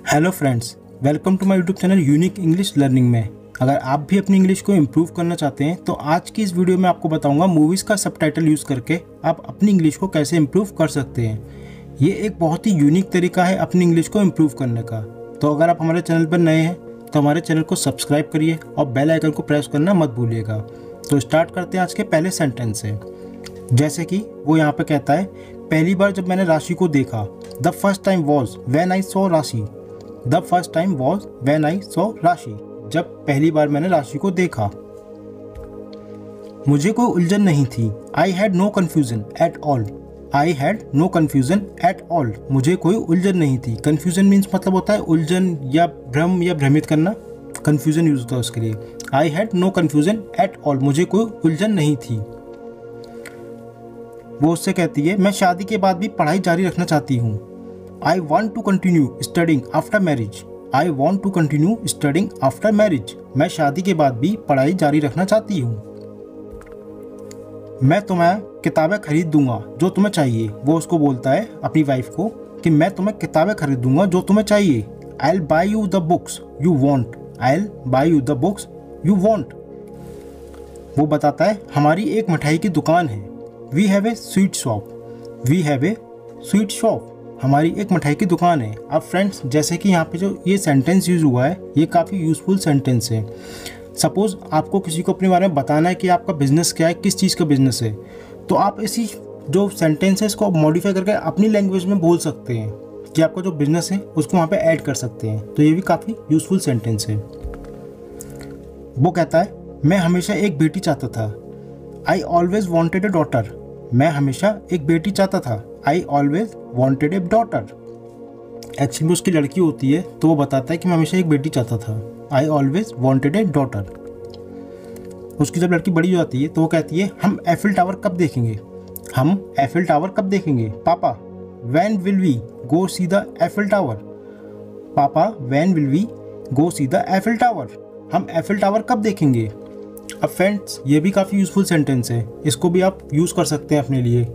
Hello friends, welcome to my YouTube channel unique English learning में। अगर आप भी अपनी इंग्लिश को इम्प्रूव करना चाहते हैं तो आज की इस वीडियो में आपको बताऊंगा मूवीज़ का सबटाइटल यूज़ करके आप अपनी इंग्लिश को कैसे इम्प्रूव कर सकते हैं। ये एक बहुत ही यूनिक तरीका है अपनी इंग्लिश को इम्प्रूव करने का। तो अगर आप हमारे चैनल पर नए हैं तो हमारे चैनल को सब्सक्राइब करिए और बेल आइकन को प्रेस करना मत भूलिएगा। तो स्टार्ट करते हैं आज के पहले सेंटेंस से। जैसे कि वो यहाँ पे कहता है, पहली बार जब मैंने राशि को देखा, the first time was when I saw Rashi. The first time was when I saw Rashi. जब पहली बार मैंने राशि को देखा। मुझे कोई उलझन नहीं थी। I had no confusion at all. I had no confusion at all. मुझे कोई उलझन नहीं थी। कन्फ्यूजन मीन्स मतलब होता है उलझन या भ्रम या भ्रमित करना। कन्फ्यूजन यूज होता है उसके लिए। I had no confusion at all. मुझे कोई उलझन नहीं थी। वो उससे कहती है, मैं शादी के बाद भी पढ़ाई जारी रखना चाहती हूँ। I want to continue studying after marriage. I want to continue studying after marriage. मैं शादी के बाद भी पढ़ाई जारी रखना चाहती हूँ। मैं तुम्हें किताबें खरीद दूंगा जो तुम्हें चाहिए। वो उसको बोलता है अपनी वाइफ को कि मैं तुम्हें किताबें खरीद दूंगा जो तुम्हें चाहिए। I'll buy you the books you want. I'll buy you the books you want. वो बताता है, हमारी एक मिठाई की दुकान है। We have a sweet shop. We have a sweet shop. हमारी एक मिठाई की दुकान है। अब फ्रेंड्स, जैसे कि यहाँ पे जो ये सेंटेंस यूज़ हुआ है ये काफ़ी यूज़फुल सेंटेंस है। सपोज़ आपको किसी को अपने बारे में बताना है कि आपका बिज़नेस क्या है, किस चीज़ का बिज़नेस है, तो आप इसी जो सेंटेंस है इसको मॉडिफाई करके अपनी लैंग्वेज में बोल सकते हैं कि आपका जो बिज़नेस है उसको वहाँ पे ऐड कर सकते हैं। तो ये भी काफ़ी यूज़फुल सेंटेंस है। वो कहता है, मैं हमेशा एक बेटी चाहता था। I always wanted A daughter. मैं हमेशा एक बेटी चाहता था। I always wanted A daughter. Actually उसकी लड़की होती है तो वो बताता है कि मैं हमेशा एक बेटी चाहता था। I always wanted A daughter. उसकी जब लड़की बड़ी हो जाती है तो वो कहती है, हम एफिल टावर कब देखेंगे। हम एफिल टावर कब देखेंगे। पापा when will we go see the Eiffel tower. पापा when will we go see the Eiffel tower. हम एफिल टावर कब देखेंगे। अब फ्रेंड्स, ये भी काफ़ी यूज़फुल सेंटेंस है। इसको भी आप यूज़ कर सकते हैं अपने लिए।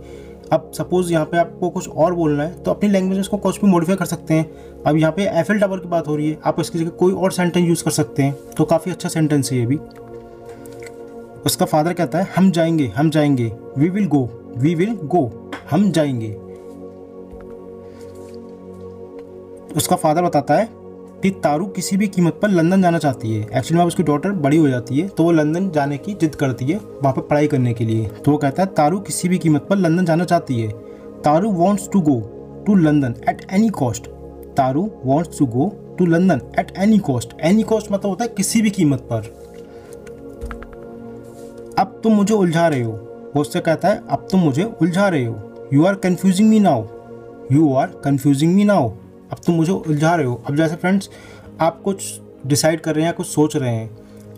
अब सपोज़ यहाँ पे आपको कुछ और बोलना है तो अपनी लैंग्वेज में इसको कुछ भी मॉडिफाई कर सकते हैं। अब यहाँ पे एफिल टावर की बात हो रही है, आप इसकी जगह कोई और सेंटेंस यूज़ कर सकते हैं। तो काफ़ी अच्छा सेंटेंस है ये भी। उसका फादर कहता है, हम जाएंगे, हम जाएंगे। We will go, we will go. हम जाएंगे। उसका फादर बताता है कि तारू किसी भी कीमत पर लंदन जाना चाहती है। एक्चुअली में उसकी डॉटर बड़ी हो जाती है तो वो लंदन जाने की जिद करती है वहाँ पर पढ़ाई करने के लिए। तो वो कहता है, तारू किसी भी कीमत पर लंदन जाना चाहती है। Taru wants to go to London at any cost. Taru wants to go to London at any cost. Any cost मतलब होता है किसी भी कीमत पर। अब तुम मुझे उलझा रहे हो। वो उससे कहता है, अब तुम मुझे उलझा रहे हो। You are confusing me now. You are confusing me now. अब तुम मुझे उलझा रहे हो। अब जैसे फ्रेंड्स, आप कुछ डिसाइड कर रहे हैं या कुछ सोच रहे हैं।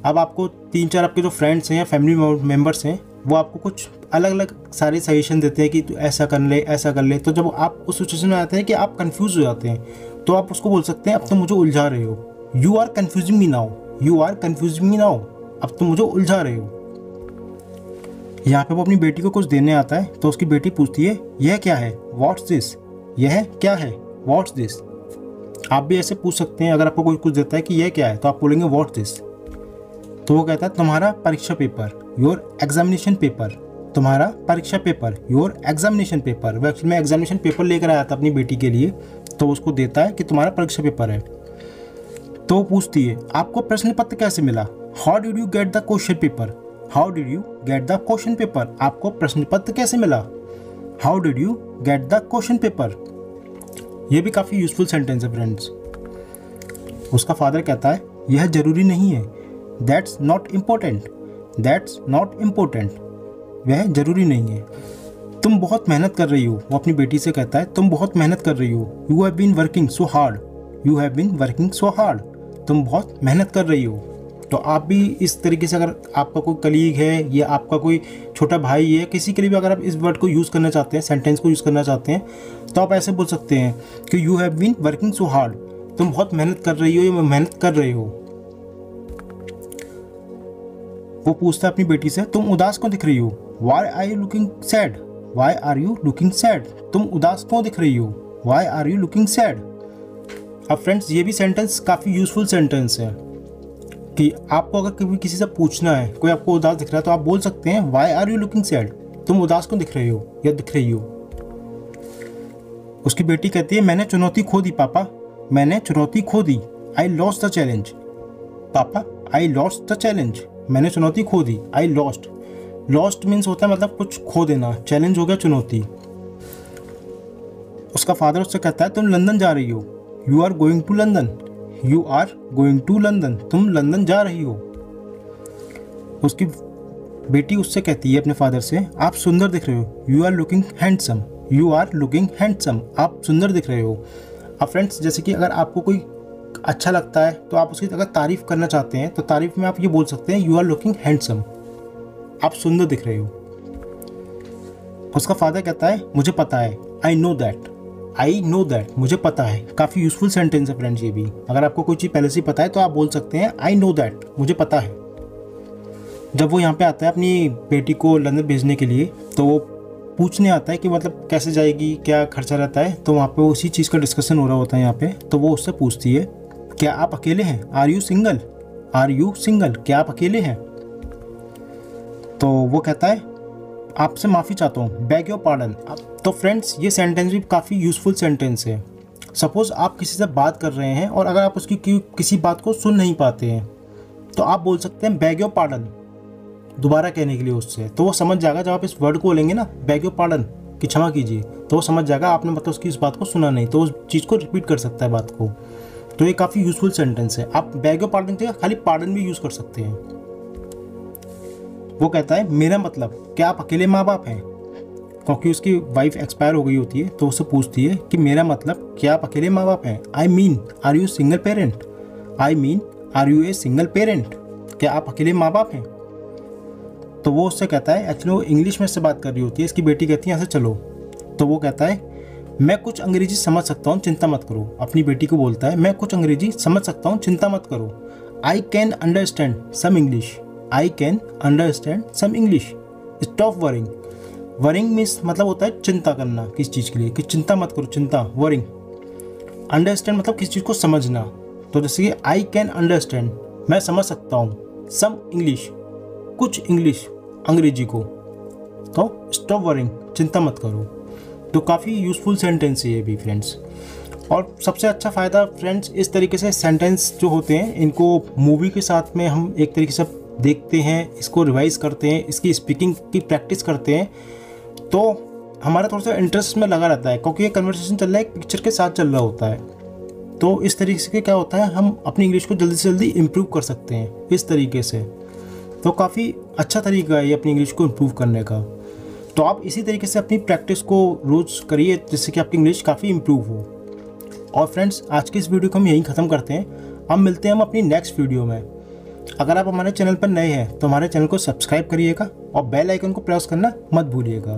अब आपको 3-4 आपके जो फ्रेंड्स हैं या फैमिली मेम्बर्स हैं वो आपको कुछ अलग अलग सारे सजेशन देते हैं कि तू ऐसा कर ले, ऐसा कर ले। तो जब आप उस सिचुएशन में आते हैं कि आप कंफ्यूज हो जाते हैं तो आप उसको बोल सकते हैं, अब तुम मुझे उलझा रहे हो। You are confusing me now. You are confusing me now. अब तुम मुझे उलझा रहे हो। यहाँ पे वो अपनी बेटी को कुछ देने आता है तो उसकी बेटी पूछती है, यह क्या है। What's this. यह क्या है। What's this. आप भी ऐसे पूछ सकते हैं। अगर आपको कोई कुछ देता है कि यह क्या है तो आप बोलेंगे व्हाट्स दिस। तो वो कहता है, तुम्हारा परीक्षा पेपर, योर एग्जामिनेशन पेपर। तुम्हारा परीक्षा पेपर, योर एग्जामिनेशन पेपर। वो एक्चुअली में एग्जामिनेशन पेपर लेकर आया था अपनी बेटी के लिए तो उसको देता है कि तुम्हारा परीक्षा पेपर है। तो वो पूछती है, आपको प्रश्न पत्र कैसे मिला। How did you get the question paper. How did you get the question paper. आपको प्रश्न पत्र कैसे मिला। How did you get the question paper. ये भी काफ़ी यूज़फुल सेंटेंस है फ्रेंड्स। उसका फादर कहता है, यह जरूरी नहीं है। That's not important. That's not important. वह जरूरी नहीं है। तुम बहुत मेहनत कर रही हो। वो अपनी बेटी से कहता है, तुम बहुत मेहनत कर रही हो। You have been working so hard. You have been working so hard. तुम बहुत मेहनत कर रही हो। तो आप भी इस तरीके से, अगर आपका कोई कलीग है या आपका कोई छोटा भाई है, किसी के लिए भी अगर आप इस वर्ड को यूज़ करना चाहते हैं, सेंटेंस को यूज़ करना चाहते हैं, तो आप ऐसे बोल सकते हैं कि you have been working so hard. तुम बहुत मेहनत कर रही हो या मेहनत कर रहे हो। वो पूछता है अपनी बेटी से, तुम उदास क्यों दिख रही हो। Why are you looking sad. Why are you looking sad. तुम उदास क्यों दिख रही हो। Why are you looking sad. अब फ्रेंड्स ये भी सेंटेंस काफ़ी यूज़फुल सेंटेंस है कि आपको अगर कभी किसी से पूछना है, कोई आपको उदास दिख रहा है तो आप बोल सकते हैं why are you looking sad, तुम उदास क्यों दिख रहे हो या दिख रही हो। उसकी बेटी कहती है मैंने चुनौती खो दी पापा, मैंने चुनौती खो दी, आई लॉस्ट द चैलेंज। पापा आई लॉस्ट द चैलेंज, मैंने चुनौती खो दी, आई लॉस्ट। लॉस्ट मीन्स होता है मतलब कुछ खो देना, चैलेंज हो गया चुनौती। उसका फादर उससे कहता है तुम लंदन जा रही हो, you are going to London, you are going to London, तुम लंदन जा रही हो। उसकी बेटी उससे कहती है अपने फादर से आप सुंदर दिख रहे हो, you are looking handsome, you are looking handsome, आप सुंदर दिख रहे हो। अब फ्रेंड्स जैसे कि अगर आपको कोई अच्छा लगता है तो आप उसकी अगर तारीफ़ करना चाहते हैं तो तारीफ़ में आप ये बोल सकते हैं यू आर लुकिंग हैंडसम, आप सुंदर दिख रहे हो। उसका फादर कहता है मुझे पता है, I know that, I know that, मुझे पता है। काफ़ी यूज़फुल सेंटेंस है फ्रेंड्स ये भी। अगर आपको कोई चीज़ पहले से पता है तो आप बोल सकते हैं आई नो दैट, मुझे पता है। जब वो यहाँ पे आता है अपनी बेटी को लंदन भेजने के लिए तो वो पूछने आता है कि मतलब कैसे जाएगी, क्या खर्चा रहता है, तो वहाँ पे उसी चीज़ का डिस्कशन हो रहा होता है यहाँ पे। तो वो उससे पूछती है क्या आप अकेले हैं, are you single, are you single, क्या आप अकेले हैं। तो वो कहता है आपसे माफ़ी चाहता हूँ, बैग योर पार्डन। तो फ्रेंड्स ये सेंटेंस भी काफ़ी यूज़फुल सेंटेंस है। सपोज़ आप किसी से बात कर रहे हैं और अगर आप उसकी किसी बात को सुन नहीं पाते हैं तो आप बोल सकते हैं बैग योर पार्डन, दोबारा कहने के लिए उससे, तो वो समझ जाएगा। जब आप इस वर्ड को बोलेंगे ना बैग योर पार्डन कि क्षमा कीजिए, तो वो समझ जाएगा आपने मतलब उसकी इस बात को सुना नहीं, तो उस चीज़ को रिपीट कर सकता है बात को। तो ये काफ़ी यूज़फुल सेंटेंस है। आप बैग योर पार्डन के खाली पार्डन भी यूज़ कर सकते हैं। वो कहता है मेरा मतलब क्या आप अकेले माँ बाप हैं, क्योंकि उसकी वाइफ एक्सपायर हो गई होती है तो उससे पूछती है कि मेरा मतलब क्या आप अकेले माँ बाप हैं, I mean are you single parent, I mean are you a single parent, क्या आप अकेले माँ बाप हैं। तो वो उससे कहता है, एक्चुअली वो इंग्लिश में से बात कर रही होती है, इसकी बेटी कहती है यहाँ से चलो। तो वो कहता है मैं कुछ अंग्रेजी समझ सकता हूँ, चिंता मत करो। अपनी बेटी को बोलता है मैं कुछ अंग्रेजी समझ सकता हूँ, चिंता मत करो। I can understand some English, I can understand some English, stop worrying. Worrying means मतलब होता है चिंता करना किस चीज़ के लिए, कि चिंता मत करो, चिंता, वरिंग। अंडरस्टैंड मतलब किसी चीज़ को समझना। तो जैसे कि आई कैन अंडरस्टैंड, मैं समझ सकता हूँ, सम इंग्लिश, कुछ इंग्लिश, अंग्रेजी को। तो स्टॉप वरिंग, चिंता मत करो। तो काफ़ी यूज़फुल सेंटेंस है ये भी फ्रेंड्स। और सबसे अच्छा फ़ायदा फ्रेंड्स इस तरीके से सेंटेंस जो होते हैं इनको मूवी के साथ में हम एक तरीके से देखते हैं, इसको रिवाइज़ करते हैं, इसकी स्पीकिंग की प्रैक्टिस करते हैं, तो हमारा थोड़ा सा इंटरेस्ट में लगा रहता है, क्योंकि ये कन्वर्सेशन चल रहा है एक पिक्चर के साथ चल रहा होता है। तो इस तरीके से क्या होता है हम अपनी इंग्लिश को जल्दी से जल्दी इम्प्रूव कर सकते हैं इस तरीके से। तो काफ़ी अच्छा तरीका है ये अपनी इंग्लिश को इम्प्रूव करने का। तो आप इसी तरीके से अपनी प्रैक्टिस को रोज़ करिए जिससे कि आपकी इंग्लिश काफ़ी इम्प्रूव हो। और फ्रेंड्स आज की इस वीडियो को हम यहीं ख़त्म करते हैं। अब मिलते हैं हम अपनी नेक्स्ट वीडियो में। अगर आप हमारे चैनल पर नए हैं तो हमारे चैनल को सब्सक्राइब करिएगा और बेल आइकन को प्रेस करना मत भूलिएगा।